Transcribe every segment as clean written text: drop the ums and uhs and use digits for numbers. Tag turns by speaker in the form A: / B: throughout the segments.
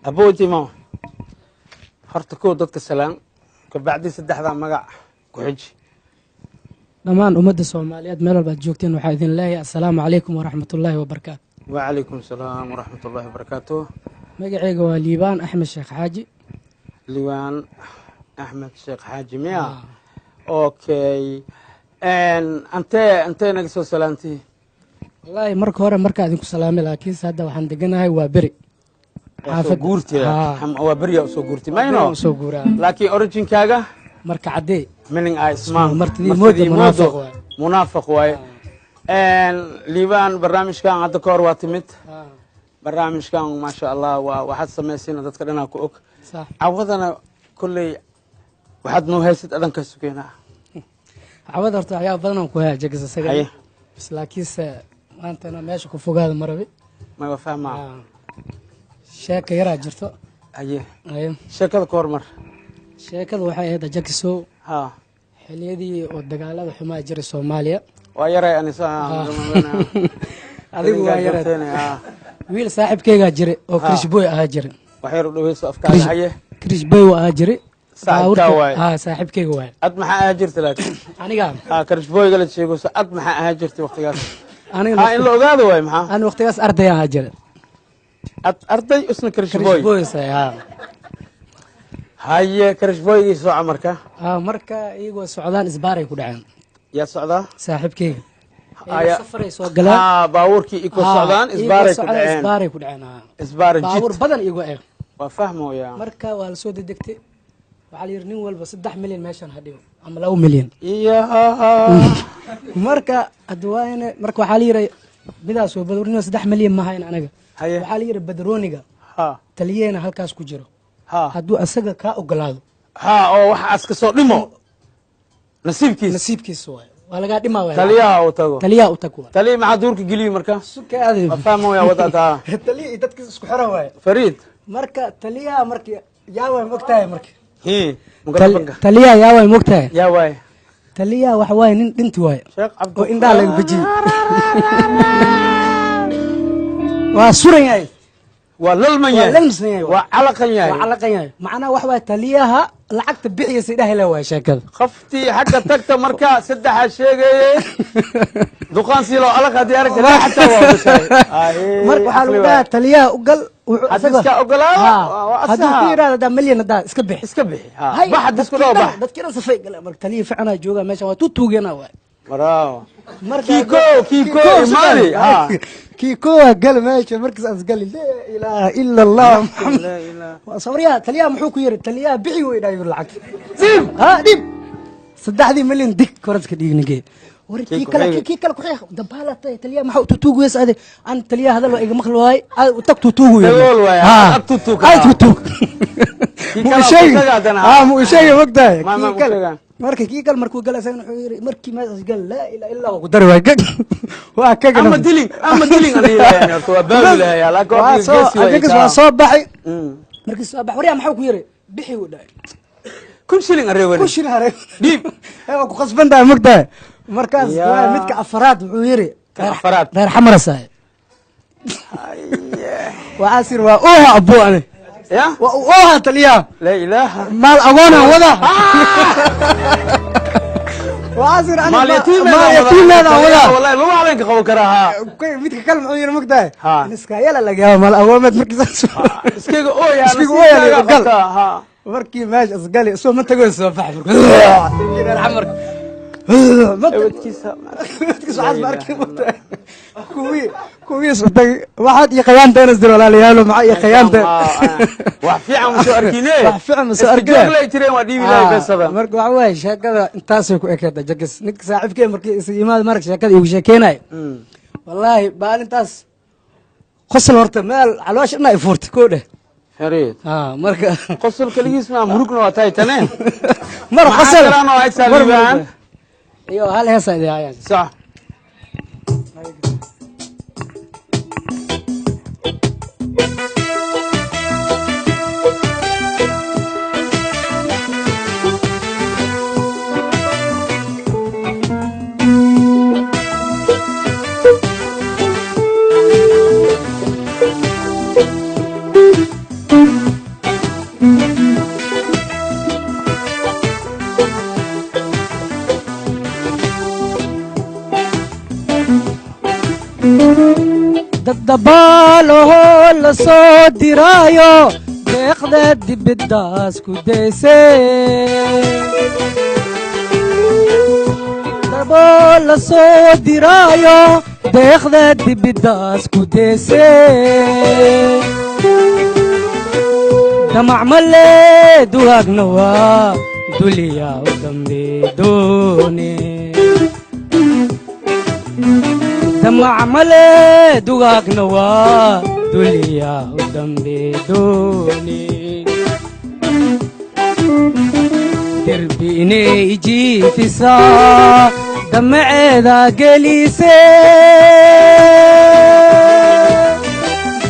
A: abooti ma horta koo dadka salaan ka bacdi saddexda magac ku xiji
B: dhammaan ummadda Soomaaliyeed meel walba joogteen waxaa idin leeyahay assalaamu calaykum waraxmatullaahi wabarakaatu.
A: wa calaykum salaam waraxmatullaahi wabarakaatu.
B: magacayga waa Liibaan Axmed Sheekh Xaaji.
A: Liibaan Axmed Sheekh Xaaji miya okay ante naga soo salaantii
B: wallaahi marka hore markaa idinku salaamay laakiin hadda waxaan deganahay waa beri
A: xaafad guurtiya waa beriya soo guurti mayno
B: soo guuraa
A: laakiin originkaaga
B: marka cadee
A: meaning ismaan
B: martidii moodo
A: munaafiq waay Liibaan barnaamijkan hadda ka hor waa timid barnaamijkan ma sha Allah waxaad sameysayna dadka dhanaa ku og cawadana kulley waxaad noo haysid dhanka sugeena
B: cawada horta ayaa badan ku haya jagisa sagal bas laakiinse maantana meesha ku fogaada marabi
A: ma fahmaa
B: sheeka yaraa jirto
A: sheekada ka hormar
B: sheekada waxay ahayd jagiso xiliyadii oo dagaalada xumaa jiray Soomaaliya
A: waa yaray anisa
B: adigu waa yaray wiil saaxiibkayga jiray oo Chris Boy ahaa jiray
A: wax yar u dhaweyso afkaaga haye
B: Chris Boy ahaa jiray saaxiibkayga waay
A: ad maxaa ahaa jirtay laakiin
B: aniga
A: Chris Boy la sheego ad maxaa ahaa jirtay waqtigaas aniga in la ogaado waay maxaa
B: aan waqtigaas arday ahaa jiray
A: arday isna Chris Boy haye Chris Boy soo amarka
B: marka iyagoo socdaan isbaaray ku dhaceen
A: yaa socda
B: saaxiibkayga safaray soo galaan
A: baabuurkii iko socdaan isbaaray
B: ku dhaceen
A: isbaar jid
B: baabuur badan iyagoo eeg
A: waa fahmooyaa
B: marka waa la soo degdegtay waxaa la yiri nin walba 3 milyan meeshan hadhiyo ama 2 milyan marka adwaayna marka waxaa la yiri bidaa soo badurino 3 milyan ma hayn anaga waxaa la yiri badrooniga taliyena halkaas ku jiro hadduu asaga ka ogolaado
A: oo waxa aska soo dhimo nasiibkiisa
B: waay waa laga dhimaa waay
A: taliyaha u tago taliya maxaa duurka geliyo marka
B: sukaade
A: ma fahmooyaa wadada
B: taliya dadka isku xira waay
A: Fariid
B: marka taliyaha marka yaa way mogtahay marka taliyaha yaa way mogtahay
A: yaa way
B: taliyaha wax waay nin dhinti waay
A: Sheekh Cabdi
B: oo indhaa laga bajiyay waa suran yahay
A: waa lalman yahay waa calaqan yahay
B: macnaha wax waa taliyaha lacagta bixiyay sidoo la waa sheekada
A: qaftii xagga tagta marka saddex sheegay duqaan siilo alaqa diyaar galay xataa waa bashay
B: marka waxa lagu dhahaa taliyaha u gal
A: iska ogolaado
B: hadii fiirada milyan hada iska bixi
A: baxad isku dhooba
B: dadkina safay gal marka taliyaha ficana jooga meesha waa tuugana waa
A: maraaw
B: marka
A: kiko imaani
B: كيكو قال ماشي مركز أسقال لا إله إلا الله محمد صوريها تليها محوك يرد تليها بيعي ويدا يقول لعك ديب ديب صدح ذي مليون ديك كورتك ديك نجي ورد كيكلا كحيخ دبالة تليها محوك تتوقو يسأل أن تليها هذا الوئيق مخلوهاي وتك تتوقو تتوق مو شيء مو شيء وقتها marka kii gal markuu gal asagna wuxuu yiri markii ma gal la ila illa ugu dar waa gag waa kaga
A: ama dilin aniga horta waa baabila ya la go'ay
B: waa soo baxay markii soo bax wariya maxuu ku yiri bixi u dhaay
A: kun shilin arey dib
B: ee ku qasbantaa magtaa markaas waa midka afraad wuxuu yiri reer xamarasay waa asir waa oo abu ane
A: يا
B: وها تليا
A: لا إله
B: مال أغونا وضع وعازر أنا
A: مال يتيم
B: هذا وضع
A: والله ما عليك خو كراها
B: كوي ميتك كلمة عير مقداي نسكا يلا لقيا مال أغوامت مركز
A: اسكيغو أو يا
B: نسكيغو ها مركي ماشي أسقالي سو من تقول سو فحف العمر كويس واحد يقيان تنس دول ولا ليالو معي يقيان
A: وحفي عم شو أركينه
B: وحفي عم شو أركينه
A: لا يترين ودي ولا بس هذا
B: مرك وعواش هكذا انتاسو كأكيد جكس نك صاحب كي مرك يماد مرك هكذا يوشكيناي والله بال انتاس خسر ورتمال على واش إنه يفورت كوده
A: فريد
B: مرك
A: قصر كليس ما مركنا وتاي تنين
B: مر خسر
A: أنا واحد سالبان
B: ايوه هل هسه يعني
A: صح
B: dadabaalahoo la soo diraayo deeqda dibiddaas ku daysay daboo la soo diraayo deeqda dibiddaas ku daysay damac male dugaagna waa duliyaa u dambe doone damac male dugaagna waa duliyaa u dambe doone derbi inay jiifisaa damaceeda gelise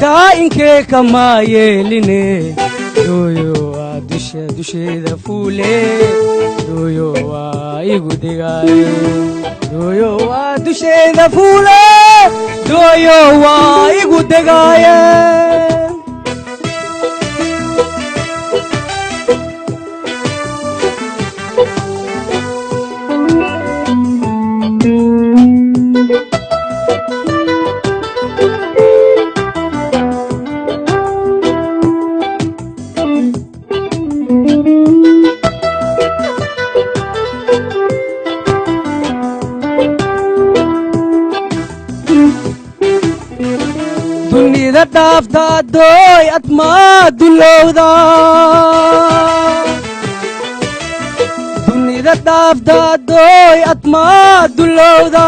B: daa'inkee kamaa yeeline dooyo waa dusheeda fuule dooyo waa igu degaaye dooyo waa dusheeda fuule dooyo waa igu degaaye dunida dhaaftaadooy admaa dulowda dunida dhaaftaadooy admaa dulowda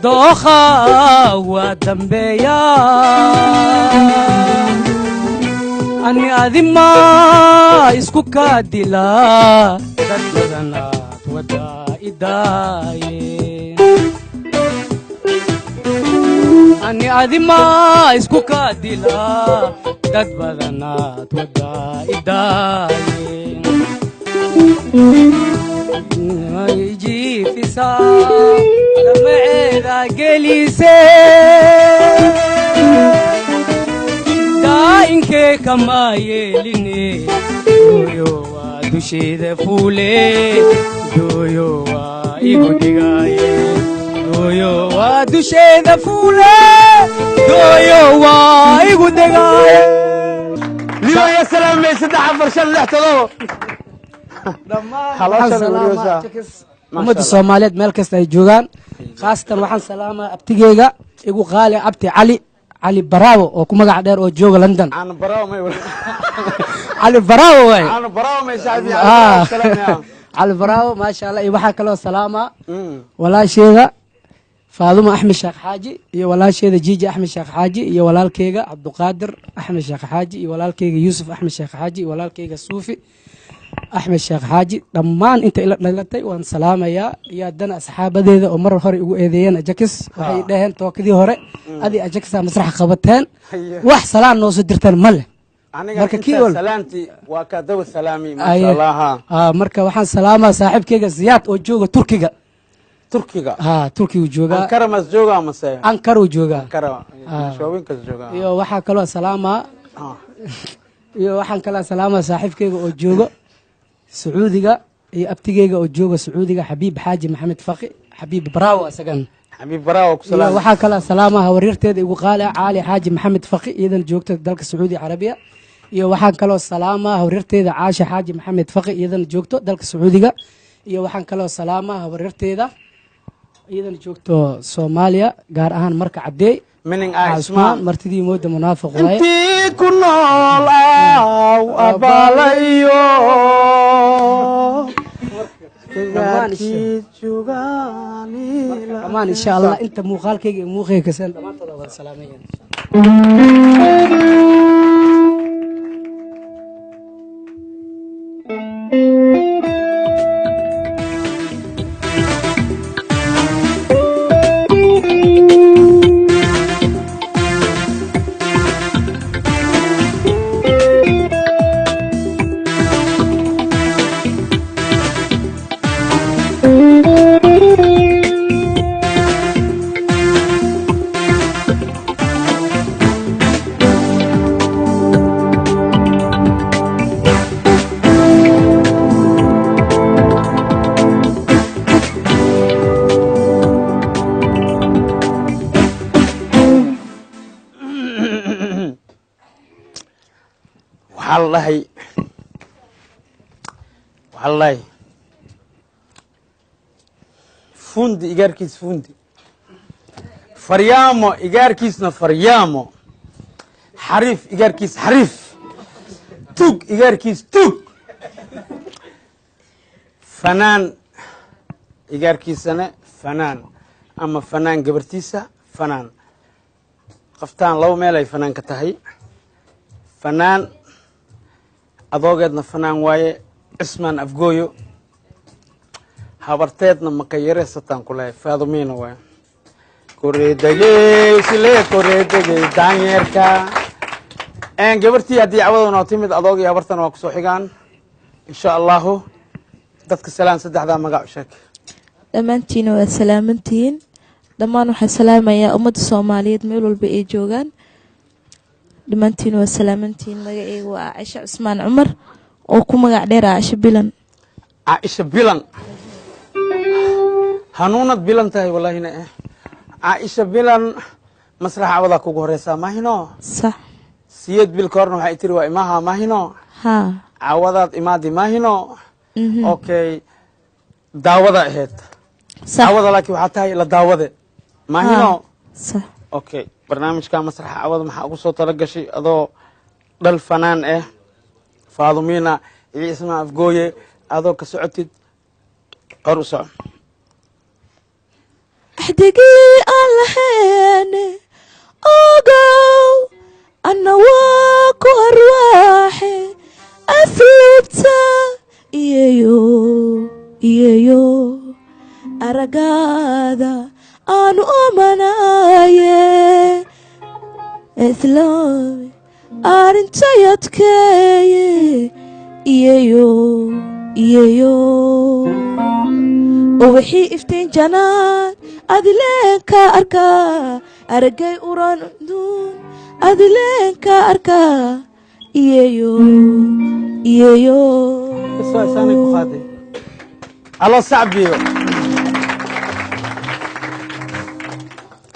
B: dookha waa dambeeya ani adimaa isku kaa dilaa dad badanaad wadaa idaaye ani adimaa isku kaa dilaa dad badanaad wadaa idaaye jiifisaa damaceeda gelise daa'inkee kamaa yeeline dooyo waa dusheeda fuule dooyo waa igu dhigaaye dooyo waa dusheeda fuule dooyo waa igu degaaye
A: libaaya salaamay 3 4 5 6
B: ummadda Soomaaliyeed meel kasta ay joogaan khaasatan waxaan salaamaa abtigeyga igu qaali abti cali Baraawo oo ku magac dheer oo jooga London
A: aan Baraawo may
B: cali Baraawo way
A: aan Baraawo may saaxiib
B: cali Baraawo ma sha Allah waxa kale oo salaama walaasheeda Faaduma Axmed Sheekh Xaaji iyo walaasheeda Jiiji Axmed Sheekh Xaaji iyo walaalkeyga Cabduqaadir Axmed Sheekh Xaaji iyo walaalkeyga Yuusuf Axmed Sheekh Xaaji iyo walaalkeyga Suufi Axmed Sheekh Xaaji dhammaan inta ila dhalatay waan salaamayaa iyo haddana asxaabadeeda oo mar hore ugu eedeeyeen Ajax waxay dhaheen tookadii hore adii Ajax masrax qabateen wax salaan noo soo dirtaan male
A: marka kii salaanti waa ka daw salaami ma sha Allah
B: marka waxaan salaamaa saaxiibkeyga Ziyaad oo jooga Turkiga Turkiga jooga
A: Ankara mas jooga masay
B: Ankara jooga
A: Ankara showinka jooga
B: iyo waxa kale oo salaamaa iyo waxaan kala salaamaa saaxiibkeyga oo jooga Sacuudiga iyo abtigeyga oo jooga Sacuudiga Xabiib Xaaji Maxamed Faqi Xabiib Baraawo asagan
A: Xabiib Baraawo ku salaam
B: waxa kala salaamaa wareerteeda igu qaali Caali Xaaji Maxamed Faqi iyadan joogta dalka Sacuudi Carabiya iyo waxaan kala salaamaa wareerteeda Caasha Xaaji Maxamed Faqi iyadan joogto dalka Sacuudiga iyo waxaan kala salaamaa wareerteeda iyadan joogto Soomaaliya gaar ahaan marka cadeey
A: meaning Ismaan
B: martidii mooda munaafiq waay
A: intii ku nool abalayo
B: dhammaan insha Allah inta muuqaalkayga muuqayga kasaan dhamaantooda wada salaamayeen
A: الله والله فندي إيجاركيس فندي فريامو إيجاركيسنا فريامو حريف إيجاركيس حريف توك إيجاركيس توك فنان إيجاركيسنا فنان أما فنان قبرتيسا فنان قفتان لو ميلاي فنان كتهي فنان أضوغدنا فنان واي اسمان أفقويو habarteedna makayareysatan kule faadumiina waa koreedagey sile koreedagey daanyeerka gabartii haddii cawada noo timid adoog iyo habartana waa kusoo xigaan insha allahu dadka salaan saddexdaa magac u sheeg
C: dhammaantiina waa salaamantihiin dhammaan waxaa salaamayaa ummadda soomaaliyeed meel walba ay joogaan dhammaantiina waa salaamantihiin magaceyga waa caaisha cusmaan cumar oo ku magac dheer caaisha bilan
A: caaisha bilan hanuunad bilan tahay wallahina caaisha bilan masraxa cawada kugu horeysaa maahino
C: sax
A: siyeed bil ka horna waxay tiri waa imaha maahino
C: haa
A: cawadaad imaadi maahino okay daawada ahayd cawada laakiin waxaa tahay la daawade maahino
C: sax
A: okay barnaamijka masraxa cawada maxaa ugu soo tala gashay adoo dhal fanaan faadumiina iyo ismaa afgooye adoo ka socotid qor u soco
C: axdigii aan lahayn ogow anna waa ku arwaaxe asluubta iyeyo aragaada aanu omanaaye islaami arintayadkeeye iyeyo ووحي افتين جنان أدلين كأركا أرقي أوران دون أدلين كأركا إييو
A: السؤال ثاني كخادي الله صعبيو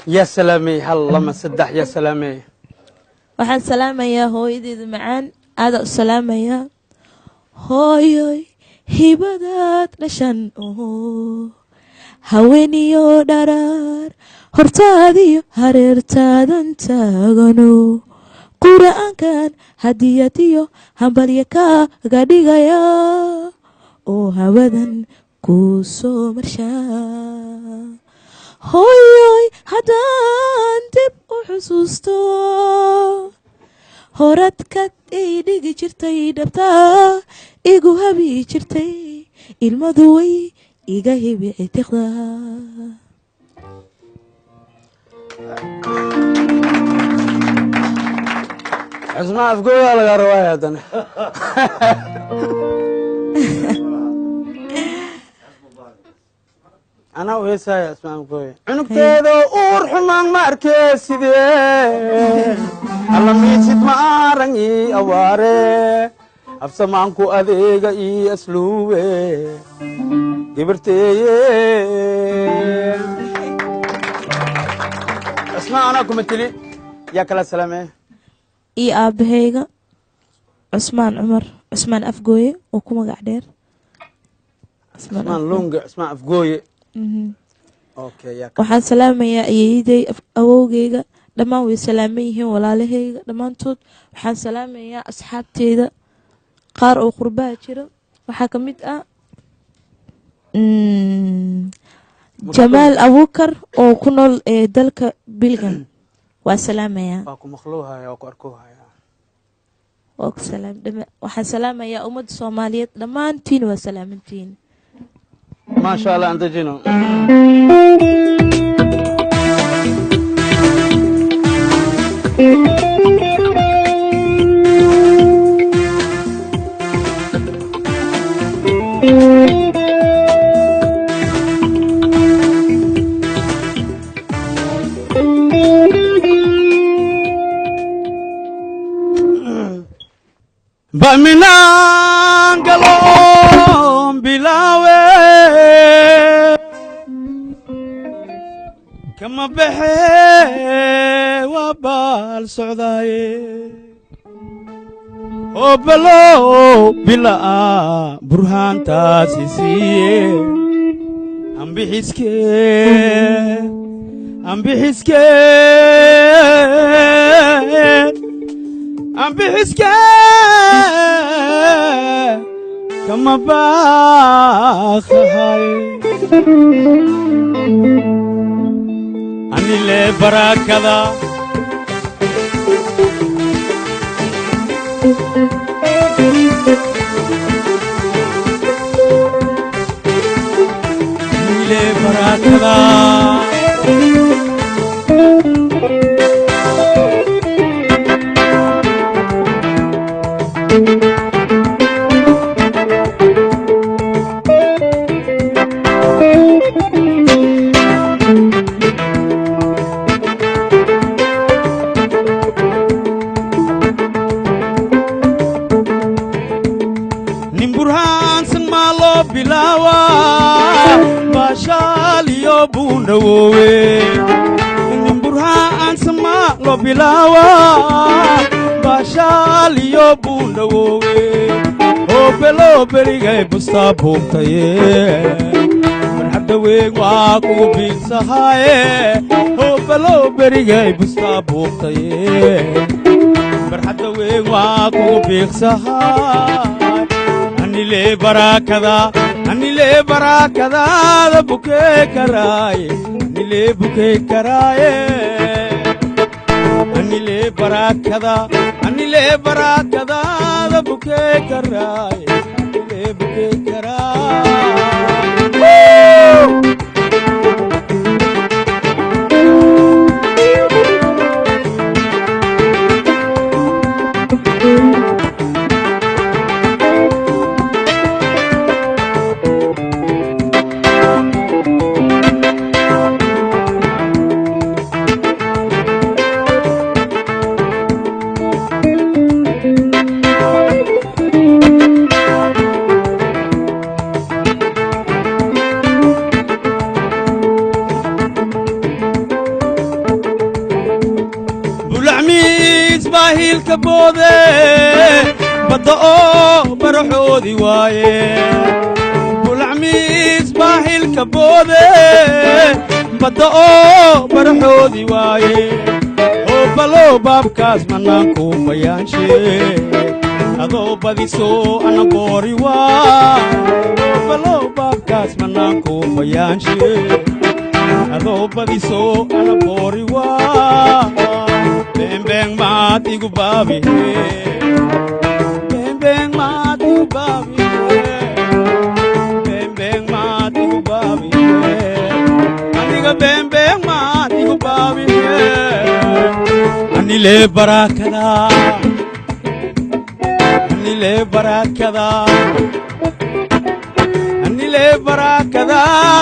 A: يا سلامي هلا ما سدح يا سلامي
C: وحن سلامة يا هوي دي معان هذا السلامة يا هوي hibadaad dhashan haweeniyo dharaar hortaadiyo hareertaadan taagano qura'aankan hadiyadiyo hambalya kaaga dhigaya oo hawadan kuu soo marshaa hooyoy haddaan dib u xusuusto horadkad ay dhigi jirtay dhabtaa igu habi jirtay ilmadu way iga hibici tiqdaa
A: عزماء أفقوية ولا رواية دنا أنا ويسا يا أسماء أفقوية عنك تيدو أورحمان ماركيسي دي الله ميسيد مارنجي أواري أبسمانكو أذيغا إي أسلوبي جبرتي أسماء أنا كمتلي يا كلا سلامي
C: إي أبهيغا عثمان عمر عثمان أفقوي وكما قاعدير
A: عثمان لونج عثمان أفقوي أوكي يا كلا
C: وحان سلامي يا إيدي أووغيغا لما وي سلاميهن walaalahayga dhamaantood waxaan salaamayaa asxaabteeda qaar oo qurbaha jira waxaa ka mid ah Jamaal Abuukar oo ku nool dalka Bilgan waa salaamayaa
A: waa ku maqluuhaya waa ku arkuhaya
C: oo salaam waxaan salaamayaa ummadda Soomaaliyeed dhamaantiin waa salaamantiin
A: ما شاء الله أنت جنو بأمنان قلوم بلاوي كما بحي وبال سعداي oo balow bilaa burhaantaasi siiye ambixiske kama baaqahay anile barakada anile barakada nimburhaan sama lo bilawa bashaliyo bundawowe oo belo berigay busta boogtaye marxada weeg waa kugu biigsahaye oo belo berigay busta boogtaye marxada weeg waa kugu biigsahaye anile barakada da bukee karaaye anile bukee karaaye anile barakada da bukee karaaye anile bukee karaaye boode badda oo baraxoodi waaye bulacmiis baahilka boode badda oo baraxoodi waaye oo balow baabkaas manaanku bayaanshe adoo badiso ana boori waa oo balow baabkaas manaanku bayaanshe adoo badiso ana boori waa beng maat igu babi beng maat igu babi beng maat igu babi aniga beng maat igu babi anile barakada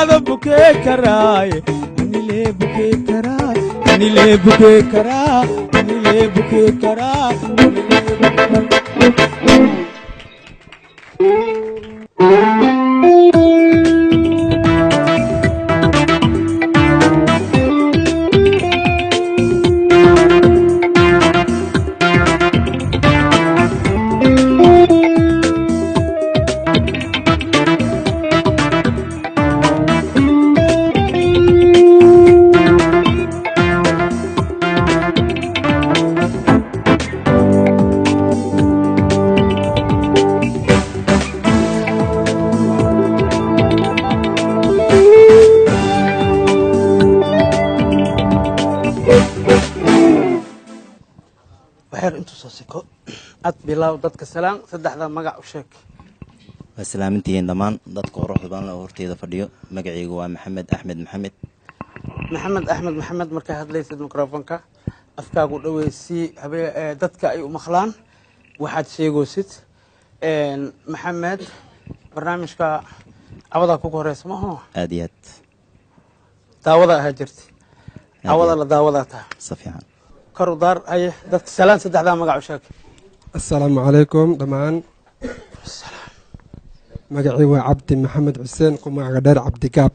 A: da bukee karaaye anile bukee karaaye anile bukee karaaye bukee karaa ad bilaw dadka salaam saddexda magac u sheeg
D: salaamintiin dhamaan dadka quruxda badan oo horteeda fadhiyo magacaygu waa maxamed axmed
A: marka hadlaysid mikrofoonka afkaagu dhaweysii dadka ay u maqlaan waxaad sheegaysid maxamed barnaamijka awada ku horeysa ma aha
D: aad iyo aad
A: daawada ahaa jirtay awada la daawada taa
D: safiican
A: karu dar ay dadka salaam saddexda magac u sheeg
E: السلام عليكم دمان مقعي وعبد محمد حسين قمع غدار عبد قاب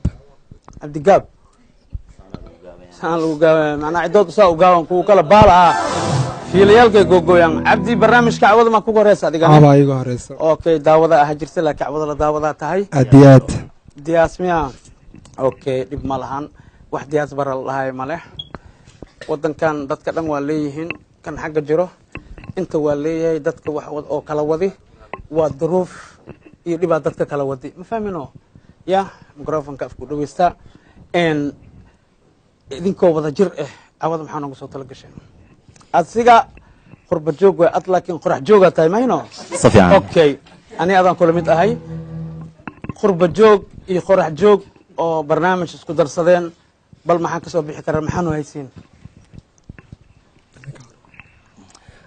E: سان لو قاوي معناه عدود سا وقاوم كو كلا بالا
A: fiilayaalkay googooyaan cabdi barnaamijka cawada ma kugu horeysa adiga
E: aba igu horeyso
A: okay daawada ah jirta laakiin cawada la daawada tahay
E: adiyaad
A: diyaas miya okay dib ma lahan wax diyaas bar lahay ma leh wadankan dadka dhan waa leeyihiin kan xagga jiro inta waa leeyahay dadka wax oo kala wadi waa duruuf iyo dhibaa dadka kala wadi ma fahmino ya microfonka afku dhaweysta idinkoo wada jir cawada maxaa noogu soo tala gashay asiga qurba joog way ad laakiin qorax jooga tahay mayno
D: safiican
A: okay ani adaan kula mid ahay qurba joog iyo qorax joog oo barnaamij isku darsadeen bal maxaa ka soo bixi kara maxaanu haysiin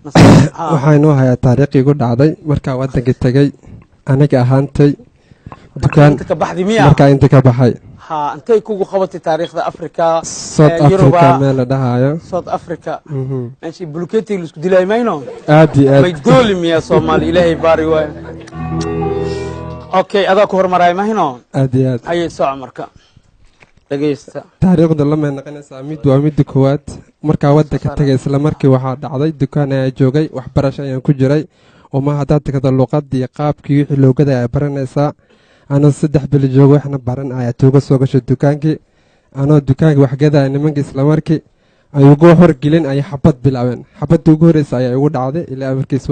E: waxaan u hayaa taariikhii igu dhacday markaa wadankii tegey aniga ahaantay dukaan
A: inta ka baxdi miya
E: markaa inta ka baxay
A: ha intay kugu qabatay taariikhda africa
E: South Africa meel la dhahayo
A: South Africa meeshii bulkeeti la isku dilay mayno
E: aad iyo aad
A: may dooli miya Soomaali ilaahay baari waay okay adaa ku hormaray mahino
E: aad iyo aad
A: ayay soo marka dhageysta
E: taariikhda lama naqanaysaa mid waa midda koowaad markaa wadanka tagay isla markii waxaa dhacday dukaan ayaa joogay waxbarasho ayaan ku jiray oo ma haddaad tagto luqadii qaabkii wixii loogada ayaa baranaysaa anoo 3 bil joogo waxna baran ayaa tuuga soo gashay dukaankii anoo dukaankii waxgadaya nimankii isla markii ay ugu horgelin ay xabad bilaabeen xabadii ugu horeysa ayaa igu dhacday ilaa markiis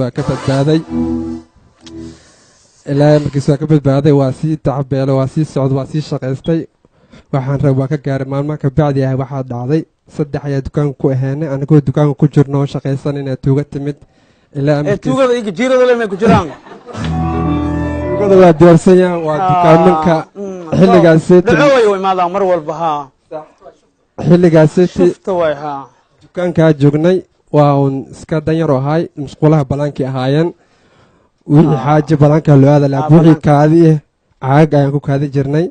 E: waa ka badbaaday waa sii tacabeelo waa sii socdo waa sii shaqaystay waxaan rab waa ka gaaray maalmaha ka bacdi ah waxaa dhacday 3 ayaa dukaanka ku ahaanay anagoo dukaanka ku jirno oo shaqaysan inay tuuga timid ilaa
A: tuugada iyo jiirada leemay ku jiraan
E: tuugada waa diyaarsanyaan waa dukaamanka xilligaaseti
A: dhacooy way maadaan mar walba ha
E: xilligaaseti
A: shufta way ha
E: dukaankaa joognay waa uun iska danyaro ahay musqulaha balaankii ahaayeen wixii xaaji balaanka loo aada laab wixii kaadi ah caag ayaan ku kaadi jirnay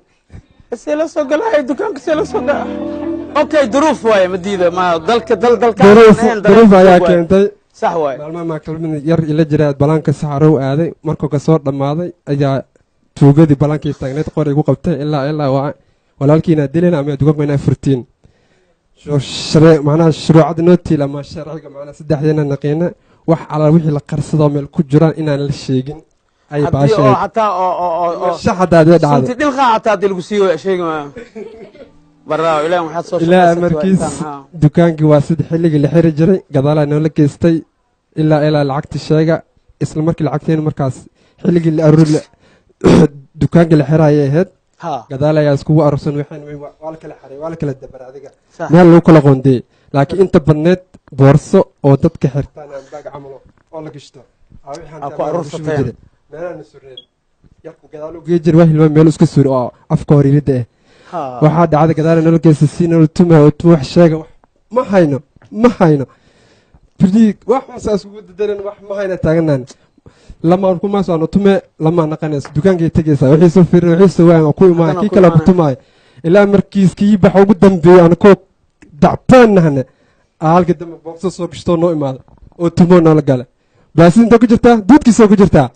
A: see la soo galay dukaanka see la soo galay okay duruuf waay madiida ma dalka
E: duruuf ayaa keentay
A: sax waay
E: maalmaha maa kalmin yar ila jiray balaanka saxarow aaday markuu ka soo dhammaaday ayaa tuugadii balaankii taagneed qori igu qabtay ilaa waa walaalkiina dileen ama dukaanka inaa furtiin macnaha shuruucada noo tiila ama sharciga macnaha saddexdeena naqiina wax alaa wixii la qarsadoo meel ku jiraan inaan la sheegin ay baashay
A: hataa
E: shaxadaad way dhacday
A: sunti dhilqa hataa dil gusiyo sheegay barraa ilaa waxaad soo
E: ilaa markiis dukaankii waa sid xilligii la xiri jiray gadaalaa noola geystay ilaa lacagti sheega isla markii lacagteen markaas xilligii la aruuri dukaankii la xiraayay ahayd gadaal ayaa iskugu arursan waxaan waa la kala xaray waa la kala dabar adiga meel lagu kala qoondiyey laakiin inta badneed boorso oo dadka xirtaan aan baag camalo oo la gishto
A: ku aruursatay
E: meelaha surreed yarku gadaal u geejir waa hilma meel isku suur oo afka horiilada ah waxaa dhacday gadaal nolol geesa si nolol tuma oo wax sheega ma hayno birdiig wax saas ugu dadaran wax ma hayna taaganaan lama kuma soo tume lama naqanays dukaankii tagaysa wixii soo fiirin wixii soo waan ku imaa kii kala ku tumaay ilaa markiis kii bax ugu dambeeyay aan ko dactaanahna halka dambe boqso soo gishto noo imaado oo tumo nala gala baasinta ku jirtaa duudkiisa ku jirtaa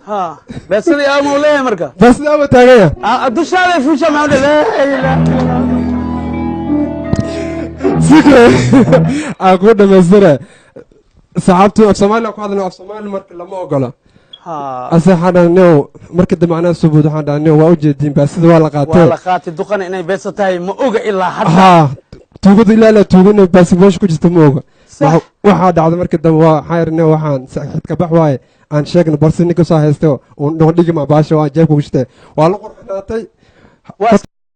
A: baasidii aa mawleeyahay marka
E: baasidii aa taagaya
A: dushaada fuusha maxaa dhaleeyay
E: sikre aa ku dhamaystira saxaabtu af Soomaaliya ku hadlay af Soomaali marka lama ogolo asaxadano marka damacna subuud waxaan dhahnay waa u jeedin baasida waa la qaatay
A: duqan inay beeso tahay ma oga ilaa hadda
E: tuugada ilaa la tuugana baasibosh ku jirta ma oga waxaa dhacday marka dambe waa xayrna waxaan saxid ka bax waaye aan sheegna balse ninka soo haysto oo dhigi ma baasha waa jeebka ku jirta waa la qurxinaatay